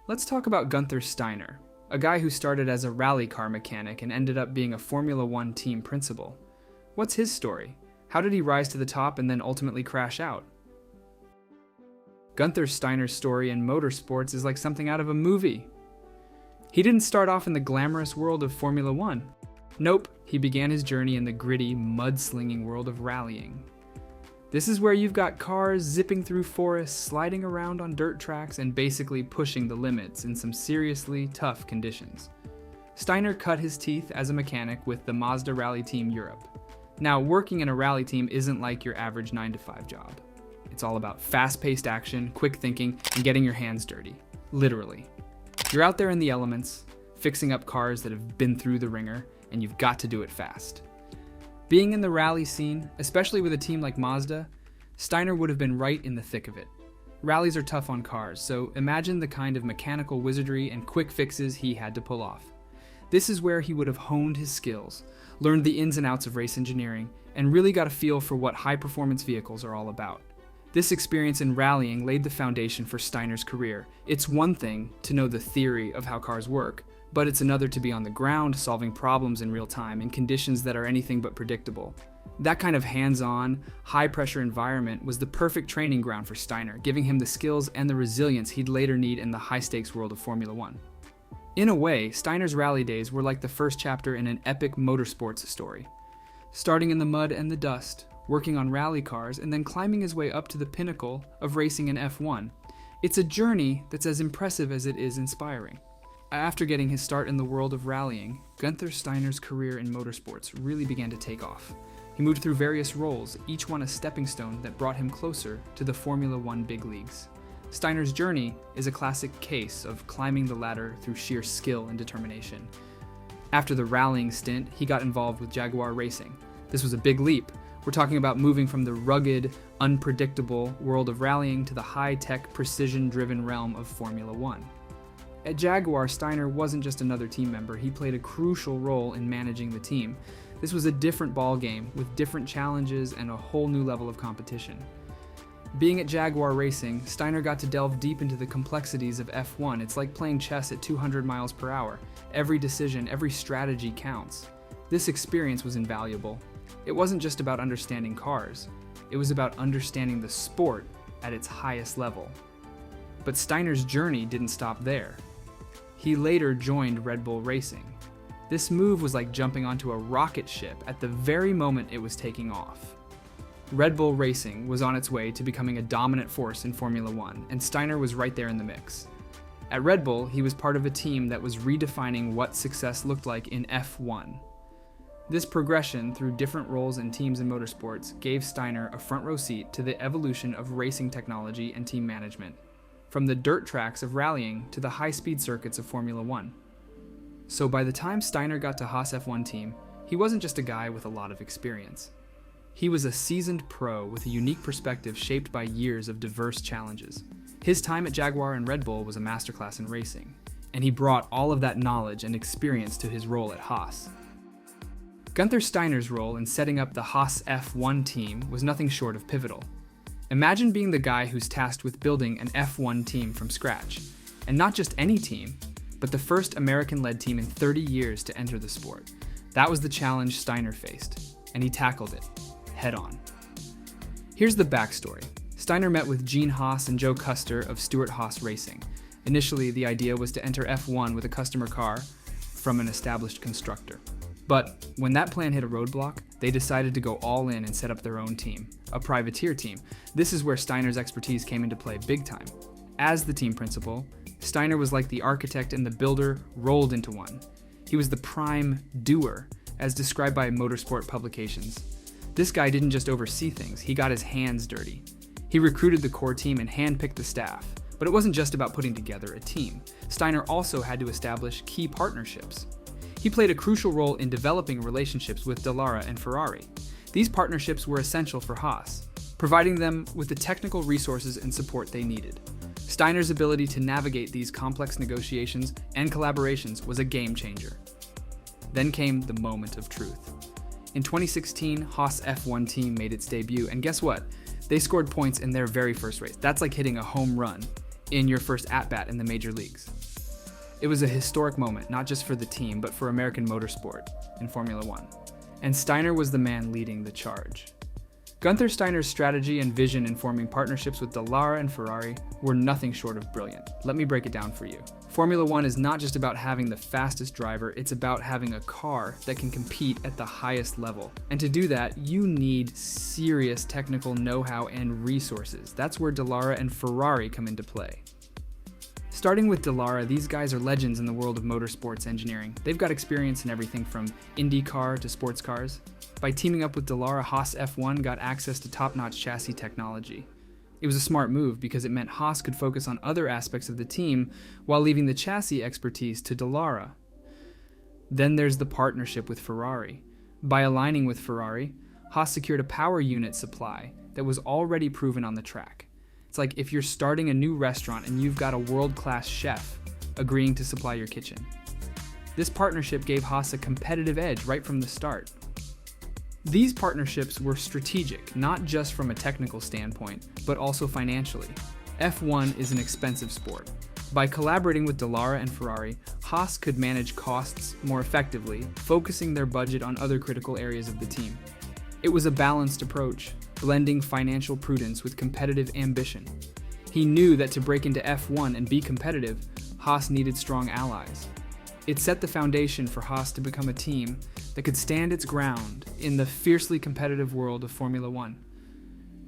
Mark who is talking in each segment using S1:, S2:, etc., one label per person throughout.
S1: Let's talk about Guenther Steiner, a guy who started as a rally car mechanic and ended up being a Formula 1 team principal. What's his story? How did he rise to the top and then ultimately crash out? Guenther Steiner's story in motorsports is like something out of a movie. He didn't start off in the glamorous world of Formula 1. Nope, he began his journey in the gritty, mud-slinging world of rallying. This is where you've got cars zipping through forests, sliding around on dirt tracks, and basically pushing the limits in some seriously tough conditions. Steiner cut his teeth as a mechanic with the Mazda Rally Team Europe. Now, working in a rally team isn't like your average 9-to-5 job. It's all about fast-paced action, quick thinking, and getting your hands dirty. Literally. You're out there in the elements, fixing up cars that have been through the ringer, and you've got to do it fast. Being in the rally scene, especially with a team like Mazda, Steiner would have been right in the thick of it. Rallies are tough on cars, so imagine the kind of mechanical wizardry and quick fixes he had to pull off. This is where he would have honed his skills, learned the ins and outs of race engineering, and really got a feel for what high-performance vehicles are all about. This experience in rallying laid the foundation for Steiner's career. It's one thing to know the theory of how cars work, but it's another to be on the ground solving problems in real time in conditions that are anything but predictable. That kind of hands-on, high-pressure environment was the perfect training ground for Steiner, giving him the skills and the resilience he'd later need in the high-stakes world of Formula 1. In a way, Steiner's rally days were like the first chapter in an epic motorsports story. Starting in the mud and the dust, working on rally cars, and then climbing his way up to the pinnacle of racing in F1. It's a journey that's as impressive as it is inspiring. After getting his start in the world of rallying, Guenther Steiner's career in motorsports really began to take off. He moved through various roles, each one a stepping stone that brought him closer to the Formula 1 big leagues. Steiner's journey is a classic case of climbing the ladder through sheer skill and determination. After the rallying stint, he got involved with Jaguar Racing. This was a big leap. We're talking about moving from the rugged, unpredictable world of rallying to the high-tech, precision-driven realm of Formula 1. At Jaguar, Steiner wasn't just another team member, he played a crucial role in managing the team. This was a different ballgame, with different challenges and a whole new level of competition. Being at Jaguar Racing, Steiner got to delve deep into the complexities of F1. It's like playing chess at 200 miles per hour. Every decision, every strategy counts. This experience was invaluable. It wasn't just about understanding cars, it was about understanding the sport at its highest level. But Steiner's journey didn't stop there. He later joined Red Bull Racing. This move was like jumping onto a rocket ship at the very moment it was taking off. Red Bull Racing was on its way to becoming a dominant force in Formula 1, and Steiner was right there in the mix. At Red Bull, he was part of a team that was redefining what success looked like in F1. This progression through different roles and teams in motorsports gave Steiner a front row seat to the evolution of racing technology and team management, from the dirt tracks of rallying to the high-speed circuits of Formula 1. So by the time Steiner got to Haas F1 Team, he wasn't just a guy with a lot of experience. He was a seasoned pro with a unique perspective shaped by years of diverse challenges. His time at Jaguar and Red Bull was a masterclass in racing, and he brought all of that knowledge and experience to his role at Haas. Guenther Steiner's role in setting up the Haas F1 team was nothing short of pivotal. Imagine being the guy who's tasked with building an F1 team from scratch. And not just any team, but the first American-led team in 30 years to enter the sport. That was the challenge Steiner faced, and he tackled it, head on. Here's the backstory. Steiner met with Gene Haas and Joe Custer of Stewart Haas Racing. Initially, the idea was to enter F1 with a customer car from an established constructor. But when that plan hit a roadblock, they decided to go all in and set up their own team, a privateer team. This is where Steiner's expertise came into play big time. As the team principal, Steiner was like the architect and the builder rolled into one. He was the prime doer, as described by motorsport publications. This guy didn't just oversee things, he got his hands dirty. He recruited the core team and handpicked the staff. But it wasn't just about putting together a team. Steiner also had to establish key partnerships. He played a crucial role in developing relationships with Dallara and Ferrari. These partnerships were essential for Haas, providing them with the technical resources and support they needed. Steiner's ability to navigate these complex negotiations and collaborations was a game changer. Then came the moment of truth. In 2016, Haas F1 Team made its debut, and guess what? They scored points in their very first race. That's like hitting a home run. in your first at-bat in the major leagues. It was a historic moment, not just for the team, but for American motorsport in Formula One. And Steiner was the man leading the charge. Guenther Steiner's strategy and vision in forming partnerships with Dallara and Ferrari were nothing short of brilliant. Let me break it down for you. Formula One is not just about having the fastest driver, it's about having a car that can compete at the highest level. And to do that, you need serious technical know-how and resources. That's where Dallara and Ferrari come into play. Starting with Dallara, these guys are legends in the world of motorsports engineering. They've got experience in everything from IndyCar to sports cars. By teaming up with Dallara, Haas F1 got access to top-notch chassis technology. It was a smart move because it meant Haas could focus on other aspects of the team while leaving the chassis expertise to Dallara. Then there's the partnership with Ferrari. By aligning with Ferrari, Haas secured a power unit supply that was already proven on the track. It's like if you're starting a new restaurant and you've got a world-class chef agreeing to supply your kitchen. This partnership gave Haas a competitive edge right from the start. These partnerships were strategic, not just from a technical standpoint, but also financially. F1 is an expensive sport. By collaborating with Dallara and Ferrari, Haas could manage costs more effectively, focusing their budget on other critical areas of the team. It was a balanced approach, blending financial prudence with competitive ambition. He knew that to break into F1 and be competitive, Haas needed strong allies. It set the foundation for Haas to become a team that could stand its ground in the fiercely competitive world of Formula One.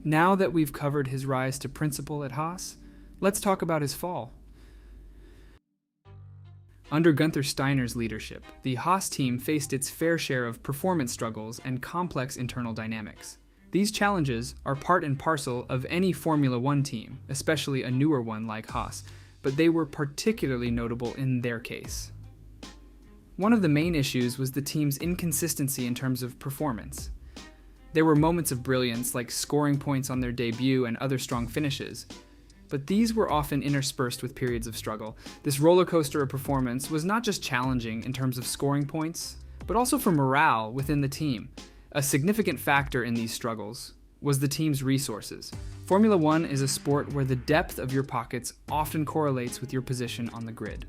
S1: Now that we've covered his rise to principal at Haas, let's talk about his fall. Under Guenther Steiner's leadership, the Haas team faced its fair share of performance struggles and complex internal dynamics. These challenges are part and parcel of any Formula One team, especially a newer one like Haas, but they were particularly notable in their case. One of the main issues was the team's inconsistency in terms of performance. There were moments of brilliance, like scoring points on their debut and other strong finishes, but these were often interspersed with periods of struggle. This roller coaster of performance was not just challenging in terms of scoring points, but also for morale within the team. A significant factor in these struggles was the team's resources. Formula One is a sport where the depth of your pockets often correlates with your position on the grid.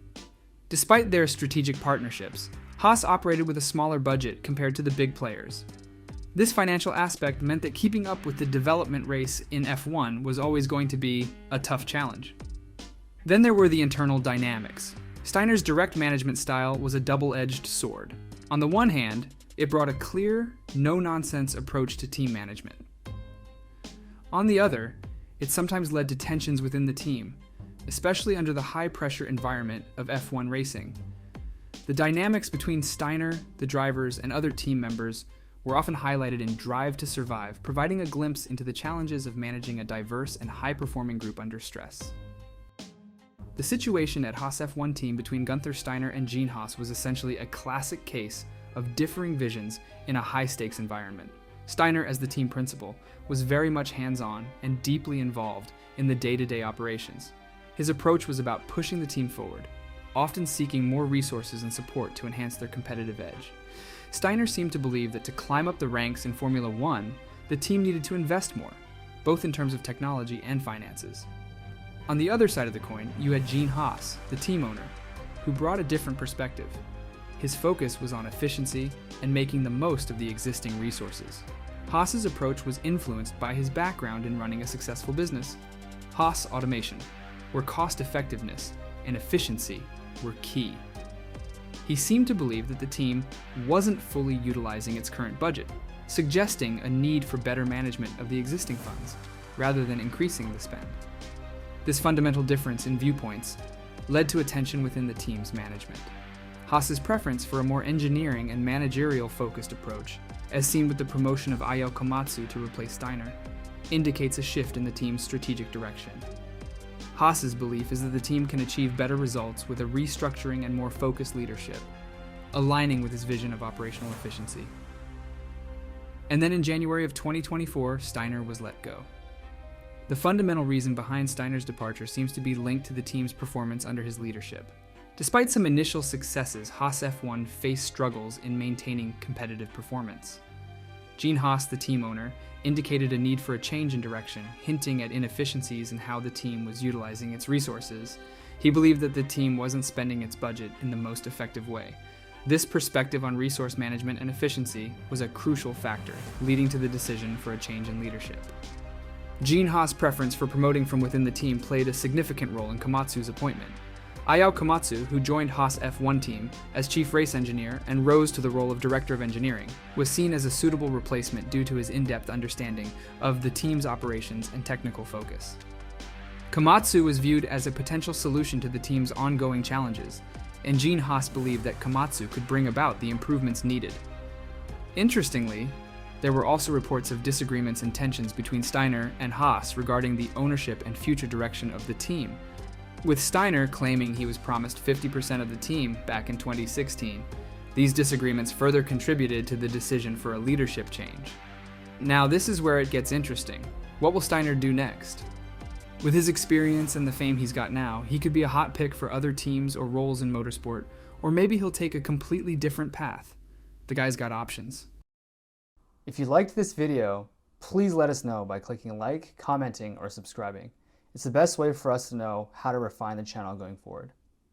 S1: Despite their strategic partnerships, Haas operated with a smaller budget compared to the big players. This financial aspect meant that keeping up with the development race in F1 was always going to be a tough challenge. Then there were the internal dynamics. Steiner's direct management style was a double-edged sword. On the one hand, it brought a clear, no-nonsense approach to team management. On the other, it sometimes led to tensions within the team, especially under the high-pressure environment of F1 racing. The dynamics between Steiner, the drivers, and other team members were often highlighted in Drive to Survive, providing a glimpse into the challenges of managing a diverse and high-performing group under stress. The situation at Haas F1 Team between Guenther Steiner and Gene Haas was essentially a classic case of differing visions in a high-stakes environment. Steiner, as the team principal, was very much hands-on and deeply involved in the day-to-day operations. His approach was about pushing the team forward, often seeking more resources and support to enhance their competitive edge. Steiner seemed to believe that to climb up the ranks in Formula One, the team needed to invest more, both in terms of technology and finances. On the other side of the coin, you had Gene Haas, the team owner, who brought a different perspective. His focus was on efficiency and making the most of the existing resources. Haas's approach was influenced by his background in running a successful business, Haas Automation, where cost-effectiveness and efficiency were key. He seemed to believe that the team wasn't fully utilizing its current budget, suggesting a need for better management of the existing funds, rather than increasing the spend. This fundamental difference in viewpoints led to a tension within the team's management. Haas's preference for a more engineering and managerial-focused approach, as seen with the promotion of Ayo Komatsu to replace Steiner, indicates a shift in the team's strategic direction. Haas's belief is that the team can achieve better results with a restructuring and more focused leadership, aligning with his vision of operational efficiency. And then in January of 2024, Steiner was let go. The fundamental reason behind Steiner's departure seems to be linked to the team's performance under his leadership. Despite some initial successes, Haas F1 faced struggles in maintaining competitive performance. Gene Haas, the team owner, indicated a need for a change in direction, hinting at inefficiencies in how the team was utilizing its resources. He believed that the team wasn't spending its budget in the most effective way. This perspective on resource management and efficiency was a crucial factor, leading to the decision for a change in leadership. Gene Haas' preference for promoting from within the team played a significant role in Komatsu's appointment. Ayao Komatsu, who joined Haas F1 Team as chief race engineer and rose to the role of director of engineering, was seen as a suitable replacement due to his in-depth understanding of the team's operations and technical focus. Komatsu was viewed as a potential solution to the team's ongoing challenges, and Gene Haas believed that Komatsu could bring about the improvements needed. Interestingly, there were also reports of disagreements and tensions between Steiner and Haas regarding the ownership and future direction of the team, with Steiner claiming he was promised 50% of the team back in 2016. These disagreements further contributed to the decision for a leadership change. Now, this is where it gets interesting. What will Steiner do next? With his experience and the fame he's got now, he could be a hot pick for other teams or roles in motorsport, or maybe he'll take a completely different path. The guy's got options.
S2: If you liked this video, please let us know by clicking like, commenting, or subscribing. It's the best way for us to know how to refine the channel going forward.